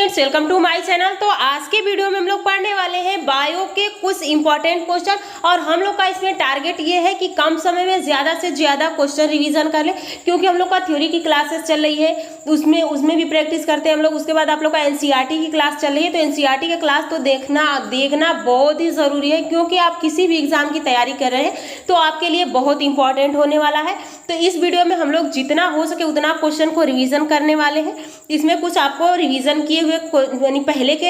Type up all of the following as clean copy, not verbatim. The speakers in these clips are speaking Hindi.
Students, welcome to my channel. तो आज के वीडियो में हम लोग पढ़ने वाले हैं बायो के कुछ इंपॉर्टेंट क्वेश्चन और हम लोग का इसमें टारगेट ये है कि कम समय में ज़्यादा से ज़्यादा क्वेश्चन रिवीजन कर ले, क्योंकि हम लोग का थ्योरी की क्लासेस चल रही है, उसमें भी प्रैक्टिस करते हैं हम लोग। उसके बाद आप लोग का एनसीईआरटी की क्लास चल रही है, तो एनसीईआरटी का क्लास तो देखना बहुत ही ज़रूरी है, क्योंकि आप किसी भी एग्जाम की तैयारी कर रहे हैं तो आपके लिए बहुत इंपॉर्टेंट होने वाला है। तो इस वीडियो में हम लोग जितना हो सके उतना क्वेश्चन को रिवीजन करने वाले हैं। इसमें कुछ आपको रिवीजन किए हुए यानी पहले के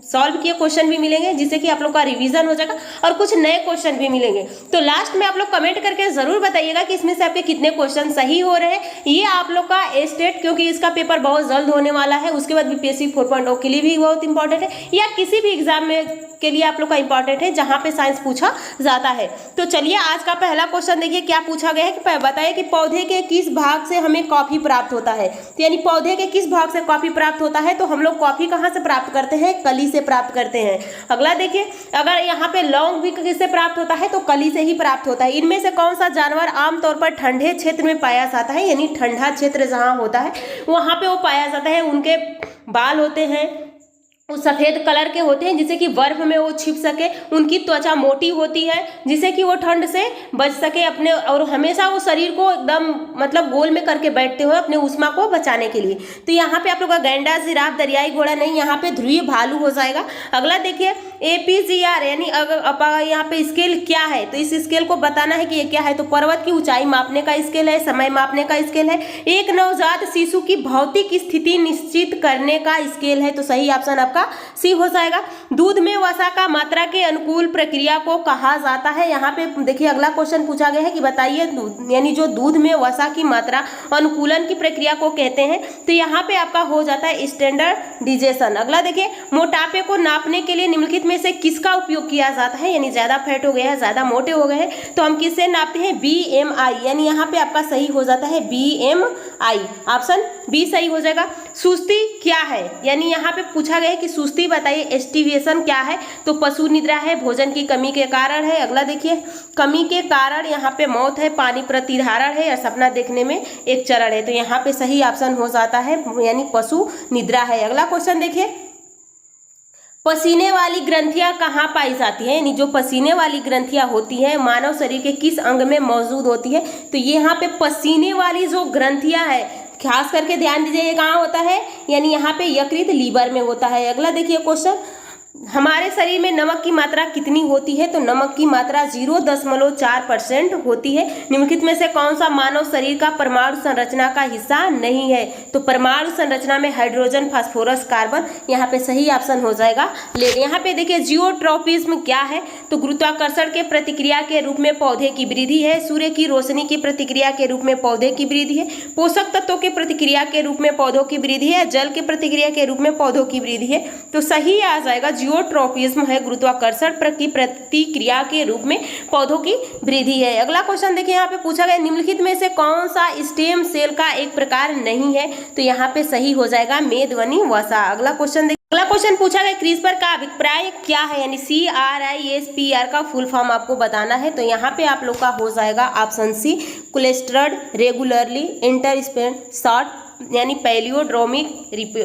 सॉल्व किए क्वेश्चन भी मिलेंगे, जिससे कि आप लोग का रिवीजन हो जाएगा, और कुछ नए क्वेश्चन भी मिलेंगे। तो लास्ट में आप लोग कमेंट करके जरूर बताइएगा कि इसमें से आपके कितने क्वेश्चन सही हो रहे हैं। ये आप लोग का स्टेट, क्योंकि इसका पेपर बहुत जल्द होने वाला है, उसके बाद बीपीएससी 4.0 के लिए भी बहुत इंपॉर्टेंट है, या किसी भी एग्जाम में के लिए आप लोग का इंपॉर्टेंट है जहां पे साइंस पूछा जाता है। तो चलिए आज का पहला क्वेश्चन देखिए क्या पूछा गया है कि बताइए कि पौधे के किस भाग से हमें कॉफी प्राप्त होता है। तो यानी पौधे के किस भाग से कॉफी प्राप्त होता है, तो हम लोग कॉफी कहाँ से प्राप्त करते हैं? कली से प्राप्त करते हैं। अगला देखिए, अगर यहाँ पे लौंग भी किससे प्राप्त होता है, तो कली से ही प्राप्त होता है। इनमें से कौन सा जानवर आमतौर पर ठंडे क्षेत्र में पाया जाता है, यानी ठंडा क्षेत्र जहाँ होता है वहां पे वो पाया जाता है। उनके बाल होते हैं वो सफ़ेद कलर के होते हैं, जिससे कि बर्फ में वो छिप सके। उनकी त्वचा मोटी होती है, जिससे कि वो ठंड से बच सके अपने, और हमेशा वो शरीर को एकदम मतलब गोल में करके बैठते हुए अपने ऊष्मा को बचाने के लिए। तो यहाँ पे आप लोग का गैंडा, जिराफ, दरियाई घोड़ा नहीं, यहाँ पे ध्रुवीय भालू हो जाएगा। अगला देखिए APGR, यानी अगर यहाँ पे स्केल क्या है, तो इस स्केल को बताना है कि ये क्या है। तो पर्वत की ऊंचाई मापने का स्केल है, समय मापने का स्केल है, एक नवजात शिशु की भौतिक स्थिति निश्चित करने का स्केल है। तो सही ऑप्शन आपका सी हो जाएगा। दूध में वसा का मात्रा के अनुकूल प्रक्रिया को कहा जाता है। यहाँ पे देखिए अगला क्वेश्चन पूछा गया है कि बताइए यानी जो दूध में वसा की मात्रा अनुकूलन की प्रक्रिया को कहते हैं। तो यहाँ पे आपका हो जाता है स्टैंडर्डाइजेशन। अगला देखिए, मोटापे को नापने के लिए निम्नलिखित में से किसका उपयोग किया जाता है, यानी ज्यादा फैट हो गया है, ज्यादा मोटे हो गए हैं, तो हम किससे नापते हैं? BMI, यानी यहाँ पे आपका सही हो जाता है BMI, ऑप्शन बी सही हो जाएगा। सुस्ती क्या है, यानी यहाँ पे पूछा गया है कि सुस्ती बताइए। एस्टिवेशन क्या है, तो पशु निद्रा है, भोजन की कमी के कारण है। अगला देखिए, कमी के कारण यहाँ पे मौत है, पानी प्रतिधारण है, या सपना देखने में एक चरण है। तो यहाँ पे सही ऑप्शन हो जाता है यानी पशु निद्रा है। अगला क्वेश्चन देखिए, पसीने वाली ग्रंथियां कहाँ पाई जाती है, यानी जो पसीने वाली ग्रंथियां होती हैं मानव शरीर के किस अंग में मौजूद होती है। तो यहाँ पे पसीने वाली जो ग्रंथियां है, खास करके ध्यान दीजिए, ये कहाँ होता है, यानी यहाँ पे यकृत लीवर में होता है। अगला देखिए क्वेश्चन, हमारे शरीर में नमक की मात्रा कितनी होती है, तो नमक की मात्रा 0.4% होती है। निम्नलिखित में से कौन सा मानव शरीर का परमाणु संरचना का हिस्सा नहीं है, तो परमाणु संरचना में हाइड्रोजन, फास्फोरस, कार्बन, यहाँ पे सही ऑप्शन हो जाएगा लेड। यहाँ पे देखिए जियोट्रॉपिज्म क्या है, तो गुरुत्वाकर्षण के प्रतिक्रिया के रूप में पौधे की वृद्धि है, सूर्य की रोशनी की प्रतिक्रिया के रूप में पौधे की वृद्धि है, पोषक तत्वों के प्रतिक्रिया के रूप में पौधों की वृद्धि है, जल के प्रतिक्रिया के रूप में पौधों की वृद्धि है। तो सही आ जाएगा जियोट्रॉपिज्म है, गुरुत्वाकर्षण की प्रतिक्रिया के रूप में पौधों की वृद्धि है। अगला क्वेश्चन देखिए, यहाँ पे पूछा गया निम्नलिखित में से कौन सा स्टेम सेल का एक प्रकार नहीं है, तो यहाँ पे सही हो जाएगा मेदवनी वसा। अगला क्वेश्चन देखिए, अगला क्वेश्चन पूछा गया क्रिस्पर का अभिप्राय क्या है, यानी CRISPR का फुल फॉर्म आपको बताना है। तो यहाँ पे आप लोग का हो जाएगा option C, clustered regularly interspaced short, यानी पैलियोड्रोमिक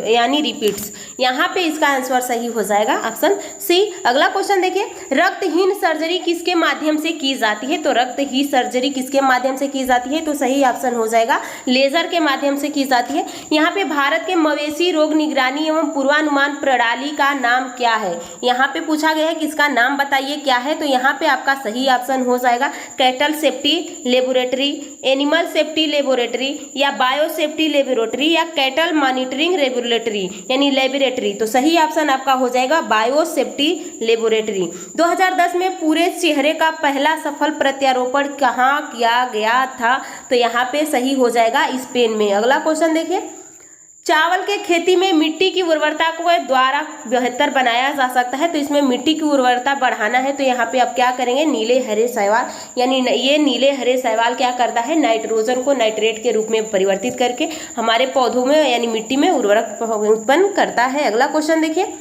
यानी रिपीट्स। यहाँ पे इसका आंसर सही हो जाएगा ऑप्शन सी। अगला क्वेश्चन देखिए, रक्तहीन सर्जरी किसके माध्यम से की जाती है, तो रक्तहीन सर्जरी किसके माध्यम से की जाती है, तो सही ऑप्शन हो जाएगा लेजर के माध्यम से की जाती है। यहाँ पे भारत के मवेशी रोग निगरानी एवं पूर्वानुमान प्रणाली का नाम क्या है, यहाँ पे पूछा गया है कि इसका नाम बताइए क्या है। तो यहाँ पे आपका सही ऑप्शन हो जाएगा cattle safety laboratory, animal safety laboratory, या बायो सेफ्टी लेबोरेटरी, या कैटल मॉनिटरिंग लेबोरेटरी यानी लेबोरेटरी। तो सही ऑप्शन आपका हो जाएगा बायो सेफ्टी लेबोरेटरी। 2010 में पूरे चेहरे का पहला सफल प्रत्यारोपण कहाँ किया गया था, तो यहाँ पे सही हो जाएगा स्पेन में। अगला क्वेश्चन देखिए, चावल के खेती में मिट्टी की उर्वरता को द्वारा बेहतर बनाया जा सकता है। तो इसमें मिट्टी की उर्वरता बढ़ाना है, तो यहाँ पे आप क्या करेंगे, नीले हरे शैवाल, यानी ये नीले हरे शैवाल क्या करता है, नाइट्रोजन को नाइट्रेट के रूप में परिवर्तित करके हमारे पौधों में यानी मिट्टी में उर्वरक उत्पन्न करता है। अगला क्वेश्चन देखिए,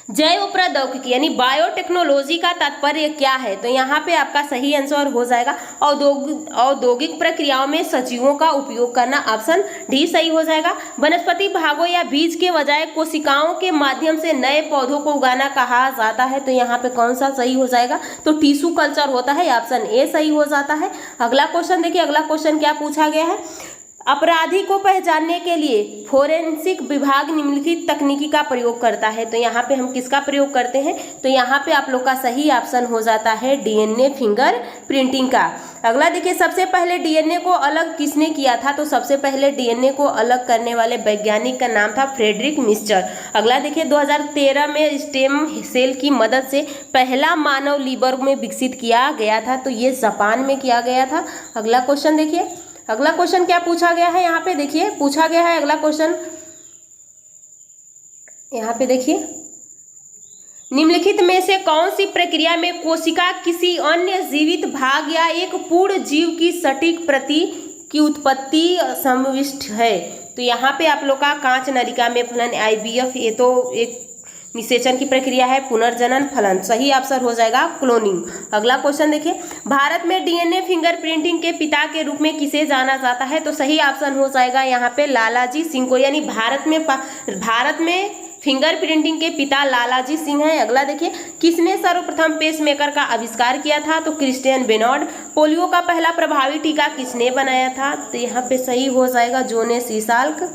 जैव प्रौद्योगिकी यानी बायोटेक्नोलॉजी का तात्पर्य क्या है? तो यहाँ पे आपका सही आंसर हो जाएगा औद्योगिक प्रक्रियाओं में सजीवों का उपयोग करना, ऑप्शन डी सही हो जाएगा। वनस्पति भागों या बीज के बजाय कोशिकाओं के माध्यम से नए पौधों को उगाना कहा जाता है, तो यहाँ पे कौन सा सही हो जाएगा? तो टिश्यू कल्चर होता है, ऑप्शन ए सही हो जाता है। अगला क्वेश्चन देखिए, अगला क्वेश्चन क्या पूछा गया है? अपराधी को पहचानने के लिए फोरेंसिक विभाग निम्नलिखित तकनीकी का प्रयोग करता है, तो यहाँ पे हम किसका प्रयोग करते हैं? तो यहाँ पे आप लोग का सही ऑप्शन हो जाता है डीएनए फिंगर प्रिंटिंग का। अगला देखिए, सबसे पहले डीएनए को अलग किसने किया था? तो सबसे पहले डीएनए को अलग करने वाले वैज्ञानिक का नाम था फ्रेडरिक मिस्चर। अगला देखिए, 2013 में स्टेम सेल की मदद से पहला मानव लीवर में विकसित किया गया था, तो ये जापान में किया गया था। अगला क्वेश्चन देखिए, अगला क्वेश्चन क्या पूछा गया है? यहाँ पे देखिए पूछा गया है अगला क्वेश्चन, यहाँ पे देखिए, निम्नलिखित में से कौन सी प्रक्रिया में कोशिका किसी अन्य जीवित भाग या एक पूर्ण जीव की सटीक प्रति की उत्पत्ति समाविष्ट है? तो यहाँ पे आप लोग का कांच नलिका में फलन IVF, ये तो एक निषेचन की प्रक्रिया है, पुनर्जनन फलन, सही आंसर हो जाएगा क्लोनिंग। अगला क्वेश्चन देखिए, भारत में डीएनए फिंगर प्रिंटिंग के पिता के रूप में किसे जाना जाता है? तो सही ऑप्शन हो जाएगा यहाँ पे लालाजी सिंह को, यानी भारत में फिंगर प्रिंटिंग के पिता लालाजी सिंह हैं। अगला देखिए, किसने सर्वप्रथम पेसमेकर का आविष्कार किया था? तो क्रिस्टियन बेनॉर्ड। पोलियो का पहला प्रभावी टीका किसने बनाया था? तो यहाँ पे सही हो जाएगा जोनेस ईसाल्क।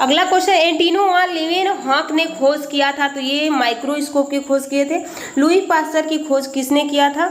अगला क्वेश्चन, एंटिनो वान लीवेनहॉक ने खोज किया था, तो ये माइक्रोस्कोप की खोज किए थे। लुई पास्चर की खोज किसने किया था?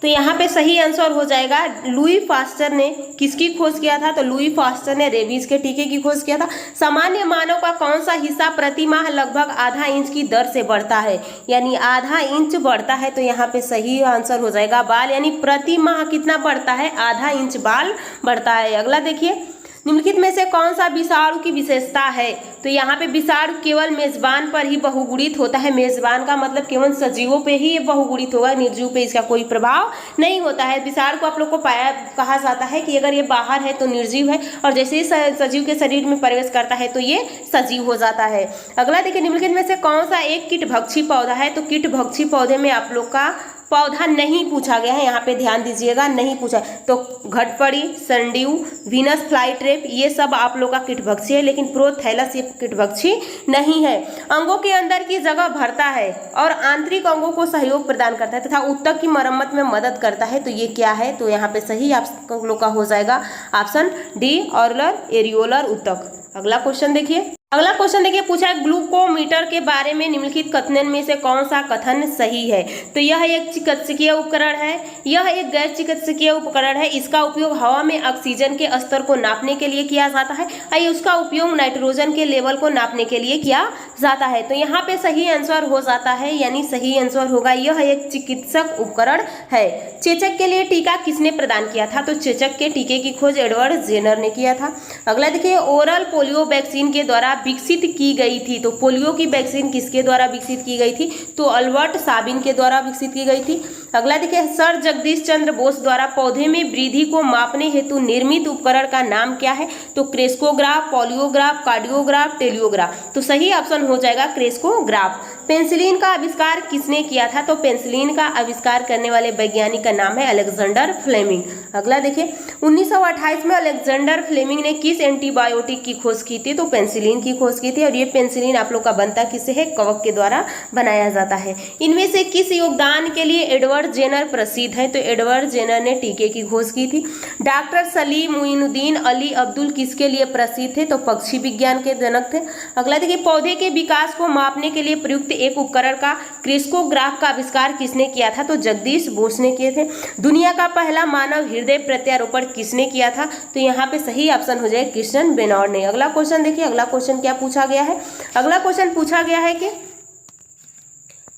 तो यहाँ पे सही आंसर हो जाएगा लुई पास्चर ने किसकी खोज किया था? तो लुई पास्चर ने रेबीज के टीके की खोज किया था। सामान्य मानव का कौन सा हिस्सा प्रति माह लगभग आधा इंच की दर से बढ़ता है, यानी आधा इंच बढ़ता है? तो यहाँ पे सही आंसर हो जाएगा बाल, यानी प्रति माह कितना बढ़ता है? आधा इंच बाल बढ़ता है। अगला देखिए, निम्नलिखित में से कौन सा विषाणु की विशेषता है? तो यहाँ पे विषाणु केवल मेजबान पर ही बहुगुणित होता है। मेजबान का मतलब केवल सजीवों पे ही ये बहुगुणित होगा, निर्जीव पे इसका कोई प्रभाव नहीं होता है। विषाणु को आप लोग को कहा जाता है कि अगर ये बाहर है तो निर्जीव है, और जैसे ही सजीव के शरीर में प्रवेश करता है तो ये सजीव हो जाता है। अगला देखिए, निम्नलिखित में से कौन सा एक कीटभक्षी पौधा है? तो कीटभक्षी पौधे में आप लोग का पौधा नहीं पूछा गया है, यहाँ पे ध्यान दीजिएगा, नहीं पूछा। तो घटपड़ी, संडीव, वीनस फ्लाई ट्रैप, ये सब आप लोग का कीटभक्षी है, लेकिन प्रोथैलस ये कीटभक्षी नहीं है। अंगों के अंदर की जगह भरता है और आंतरिक अंगों को सहयोग प्रदान करता है तथा ऊतक की मरम्मत में मदद करता है, तो ये क्या है? तो यहाँ पे सही आप लोग का हो जाएगा ऑप्शन डी, ऑरलर एरियोलर ऊतक। अगला क्वेश्चन देखिए, अगला क्वेश्चन देखिए, पूछा है ग्लूकोमीटर के बारे में निम्नलिखित कथन में से कौन सा कथन सही है? तो यह एक चिकित्सकीय उपकरण है, यह एक गैर चिकित्सकीय उपकरण है। इसका उपयोग हवा में ऑक्सीजन के स्तर को नापने के लिए किया जाता है, और उसका उपयोग नाइट्रोजन के लेवल को नापने के लिए किया जाता है। तो यहाँ पे सही आंसर हो जाता है, यानी सही आंसर होगा यह एक चिकित्सक उपकरण है। चेचक के लिए टीका किसने प्रदान किया था? तो चेचक के टीके की खोज एडवर्ड जेनर ने किया था। अगला देखिए, ओरल पोलियो वैक्सीन के द्वारा विकसित की गई थी, तो पोलियो की वैक्सीन किसके द्वारा विकसित की गई थी? तो अल्बर्ट साबिन के द्वारा विकसित की गई थी। अगला देखिए, सर जगदीश चंद्र बोस द्वारा पौधे में वृद्धि को मापने हेतु निर्मित उपकरण का नाम क्या है? तो क्रेस्कोग्राफ, पॉलियोग्राफ, कार्डियोग्राफ, टेलियोग्राफ। तो सही ऑप्शन हो जाएगा क्रेस्कोग्राफ। पेंसिलिन का आविष्कार किसने किया था? तो पेंसिलिन का आविष्कार करने वाले वैज्ञानिक का नाम है अलेक्जेंडर फ्लेमिंग। अगला देखिए, 1928 में अलेक्जेंडर फ्लेमिंग ने किस एंटीबायोटिक की खोज की थी? तो पेंसिलिन की खोज की थी, और ये पेंसिलिन आप लोग का बनता किससे है? कवक के द्वारा बनाया जाता है। इनमें से किस योगदान के लिए एडवर्ड जेनर प्रसिद्ध है? तो एडवर्ड जेनर ने टीके की खोज की थी। डॉक्टर सलीम मुइनुद्दीन अली अब्दुल किसके लिए प्रसिद्ध थे? तो पक्षी विज्ञान के जनक थे। अगला देखिए, पौधे के विकास को मापने के लिए प्रयुक्त एक उपकरण का क्रेस्कोग्राफ का आविष्कार किसने किया था? तो जगदीश बोस ने किए थे। दुनिया का पहला मानव हृदय प्रत्यारोपण किसने किया था? तो यहाँ पे सही ऑप्शन हो जाए क्रिस्टियन बेनॉर्ड ने। अगला क्वेश्चन देखिए, अगला क्वेश्चन क्या पूछा गया है? अगला क्वेश्चन पूछा गया है कि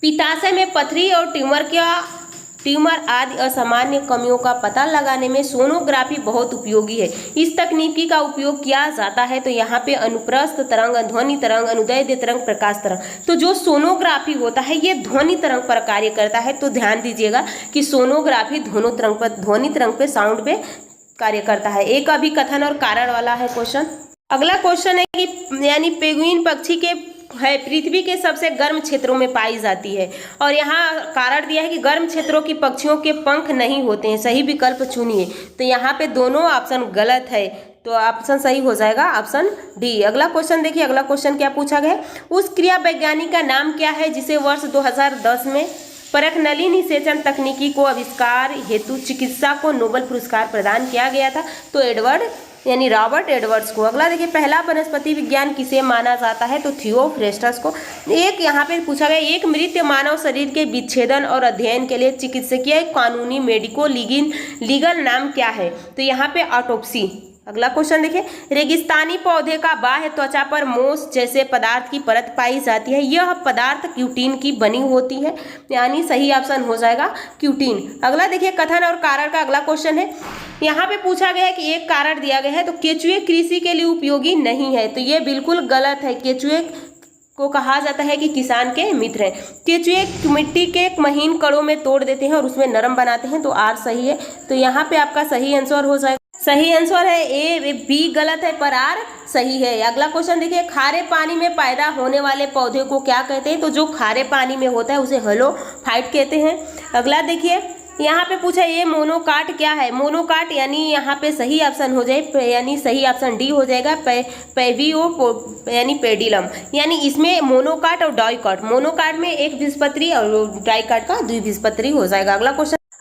पित्ताशय में पथरी और ट्यूमर आदि असामान्य कमियों का पता लगाने में सोनोग्राफी बहुत उपयोगी है। इस तकनीकी का उपयोग किया जाता है। तो यहाँ पे अनुप्रस्थ तरंग, ध्वनि तरंग, अनुदैर्ध्य तरंग, प्रकाश तरंग। तो जो सोनोग्राफी होता है ये ध्वनि तरंग पर कार्य करता है। तो ध्यान दीजिएगा कि सोनोग्राफी ध्वनि तरंग पे, साउंड पे कार्य करता है। एक अभी कथन और कारण वाला है क्वेश्चन। अगला क्वेश्चन है कि यानी पेंगुइन पक्षी के है पृथ्वी के सबसे गर्म क्षेत्रों में पाई जाती है। और यहाँ कारण दिया है कि गर्म क्षेत्रों की पक्षियों के पंख नहीं होते हैं। सही विकल्प चुनिए। तो यहाँ पे दोनों ऑप्शन गलत है, तो ऑप्शन सही हो जाएगा ऑप्शन डी। अगला क्वेश्चन देखिए, अगला क्वेश्चन क्या पूछा गया है, उस क्रिया वैज्ञानिक का नाम क्या है जिसे वर्ष 2010 में परखनली निषेचन तकनीकी को आविष्कार हेतु चिकित्सा को नोबेल पुरस्कार प्रदान किया गया था। तो एडवर्ड यानी रॉबर्ट एडवर्ड्स को। अगला देखिए, पहला वनस्पति विज्ञान किसे माना जाता है, तो थियोफ्रेस्टस को। एक यहाँ पे पूछा गया, एक मृत मानव शरीर के विच्छेदन और अध्ययन के लिए चिकित्सकीय कानूनी मेडिको लीगल नाम क्या है, तो यहाँ पे ऑटोप्सी। अगला क्वेश्चन देखिए, रेगिस्तानी पौधे का बाह्य त्वचा पर मोस जैसे पदार्थ की परत पाई जाती है, यह पदार्थ क्यूटीन की बनी होती है, यानी सही ऑप्शन हो जाएगा क्यूटीन। अगला देखिए, कथन और कारण का अगला क्वेश्चन है। यहाँ पे पूछा गया है कि एक कारण दिया गया है, तो केचुए कृषि के लिए उपयोगी नहीं है, तो ये बिल्कुल गलत है। केचुए को कहा जाता है कि किसान के मित्र हैं। केचुए मिट्टी के महीन कणों में तोड़ देते हैं और उसमें नरम बनाते हैं, तो आर सही है। तो यहाँ पे आपका सही आंसर हो जाएगा, सही आंसर है ए, बी गलत है पर आर सही है। अगला क्वेश्चन देखिए, खारे पानी में पैदा होने वाले पौधे को क्या कहते हैं, तो जो खारे पानी में होता है उसे हेलोफाइट कहते हैं। अगला देखिए, यहाँ पे पूछा ये मोनोकाट क्या है, मोनोकाट यानी यहाँ पे सही ऑप्शन हो जाए, यानी सही ऑप्शन डी हो जाएगा, पेवियो यानी पेडिलम, यानी इसमें मोनोकाट और डाइकाट, मोनोकाट में एक बीजपत्री और डाइकाट का द्विबीजपत्री हो जाएगा।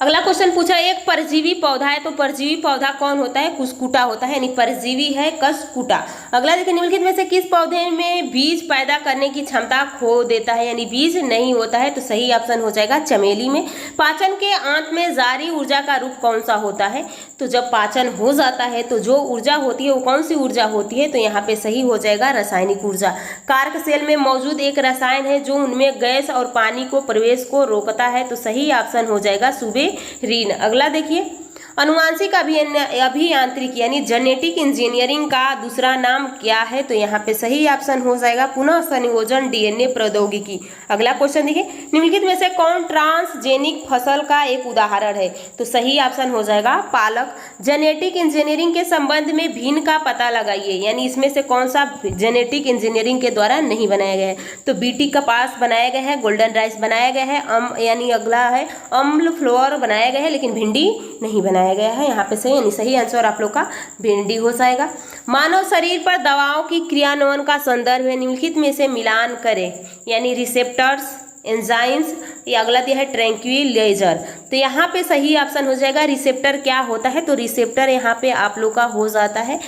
अगला क्वेश्चन पूछा, एक परजीवी पौधा है, तो परजीवी पौधा कौन होता है, कुस्कुटा होता है, यानी परजीवी है कसकुटा। अगला देखिए, निम्नलिखित में से किस पौधे में बीज पैदा करने की क्षमता खो देता है, यानी बीज नहीं होता है, तो सही ऑप्शन हो जाएगा चमेली में। पाचन के अंत में जारी ऊर्जा का रूप कौन सा होता है, तो जब पाचन हो जाता है तो जो ऊर्जा होती है वो कौन सी ऊर्जा होती है, तो यहाँ पे सही हो जाएगा रासायनिक ऊर्जा। कार्क सेल में मौजूद एक रसायन है जो उनमें गैस और पानी को प्रवेश को रोकता है, तो सही ऑप्शन हो जाएगा सुबेरीन। अगला देखिए, अनुवांशिक अभियांत्रिकी यानी जेनेटिक इंजीनियरिंग का दूसरा नाम क्या है, तो यहाँ पे सही ऑप्शन हो जाएगा पुनः संयोजन डीएनए प्रौद्योगिकी। अगला क्वेश्चन देखिए, निम्नलिखित में से कौन ट्रांसजेनिक फसल का एक उदाहरण है, तो सही ऑप्शन हो जाएगा पालक। जेनेटिक इंजीनियरिंग के संबंध में भिन्न का पता लगाइए, यानी इसमें से कौन सा जेनेटिक इंजीनियरिंग के द्वारा नहीं बनाया गया है, तो बीटी कपास बनाया गया है, गोल्डन राइस बनाया गया है, यानी अगला है अम्ल फ्लोर बनाया गया है, लेकिन भिंडी नहीं बनाया गया है। यहाँ पे सही, यानी सही आंसर आप लोग का भिंडी हो जाएगा। मानव शरीर पर दवाओं की क्रियान्वयन का संदर्भ है, निम्नलिखित में से मिलान करें, यानी रिसेप्टर्स, एंजाइम्स, ये अगला दिया है ट्रैंक्विलाइजर, तो यहाँ पे सही ऑप्शन हो जाएगा रिसेप्टर क्या होता है, तो रिसेप्टर यहाँ पे आप लोग का हो जाता है,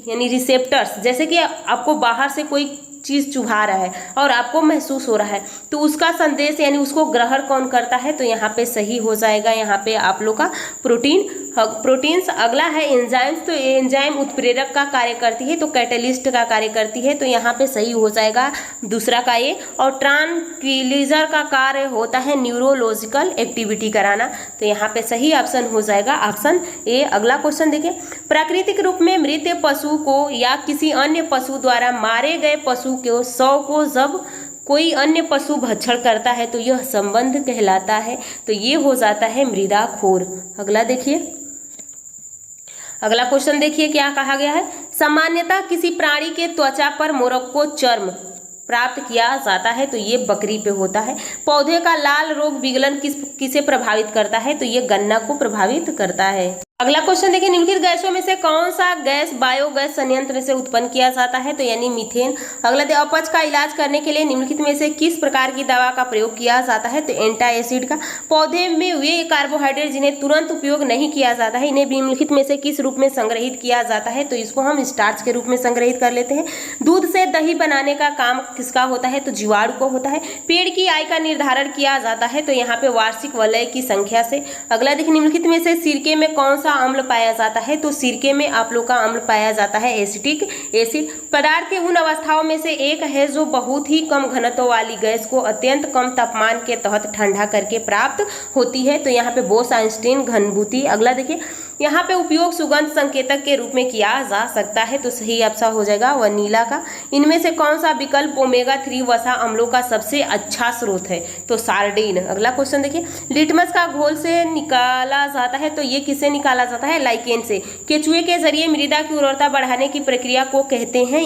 यानी रिसेप्टर्स जैसे कि आपको बाहर से कोई चीज़ चुभा रहा है और आपको महसूस हो रहा है, तो उसका संदेश यानी उसको ग्रहण कौन करता है, तो यहाँ पे सही हो जाएगा यहाँ पे आप लोग का प्रोटीन्स। अगला है एंजाइम्स, तो एंजाइम उत्प्रेरक का कार्य करती है, तो कैटलिस्ट का कार्य करती है, तो यहाँ पे सही हो जाएगा दूसरा का ये। और ट्रांक्विलाइजर का कार्य होता है न्यूरोलॉजिकल एक्टिविटी कराना, तो यहाँ पे सही ऑप्शन हो जाएगा ऑप्शन ए। अगला क्वेश्चन देखिए, प्राकृतिक रूप में मृत पशु को या किसी अन्य पशु द्वारा मारे गए पशु के शव को जब कोई अन्य पशु भक्षण करता है तो यह संबंध कहलाता है, तो ये हो जाता है मृदाखोर। अगला देखिए, अगला क्वेश्चन देखिए क्या कहा गया है, सामान्यतः किसी प्राणी के त्वचा पर मोरक्को चर्म प्राप्त किया जाता है, तो ये बकरी पे होता है। पौधे का लाल रोग विगलन किसे प्रभावित करता है, तो ये गन्ना को प्रभावित करता है। अगला क्वेश्चन देखिए, निम्नलिखित गैसों में से कौन सा गैस बायोगैस संयंत्र से उत्पन्न किया जाता है, तो यानी मीथेन। अगला अपच का इलाज करने के लिए निम्नलिखित में से किस प्रकार की दवा का प्रयोग किया जाता है, तो एंटाएसिड का। पौधे में वे कार्बोहाइड्रेट जिन्हें तुरंत उपयोग नहीं किया जाता है, इन्हें निम्नलिखित में से किस रूप में संग्रहित किया जाता है, तो इसको हम स्टार्च के रूप में संग्रहित कर लेते हैं। दूध से दही बनाने का काम किसका होता है, तो जीवाणु को होता है। पेड़ की आयु का निर्धारण किया जाता है, तो यहाँ पे वार्षिक वलय की संख्या से। अगला देखिए, निम्नलिखित में से सिरके में कौन अम्ल पाया जाता है, तो सिरके में आप लोग का अम्ल पाया जाता है एसिटिक एसिड। पदार्थ के उन अवस्थाओं में से एक है जो बहुत ही कम घनत्व वाली गैस को अत्यंत कम तापमान के तहत ठंडा करके प्राप्त होती है, तो यहाँ पे बोस-आइंस्टीन घनभूति। अगला देखिए, यहाँ पे उपयोग सुगंध संकेतक के रूप में किया जा सकता है, तो सही ऑप्शन हो जाएगा वनीला का। इनमें से कौन सा विकल्प ओमेगा 3 वसा अम्लों का सबसे अच्छा स्रोत है, तो सार्डिन। अगला क्वेश्चन देखिए, लिटमस का घोल से निकाला जाता है, तो ये किससे निकाला जाता है, लाइकेन से। केचुए के जरिए मृदा की उर्वरता बढ़ाने की प्रक्रिया को कहते हैं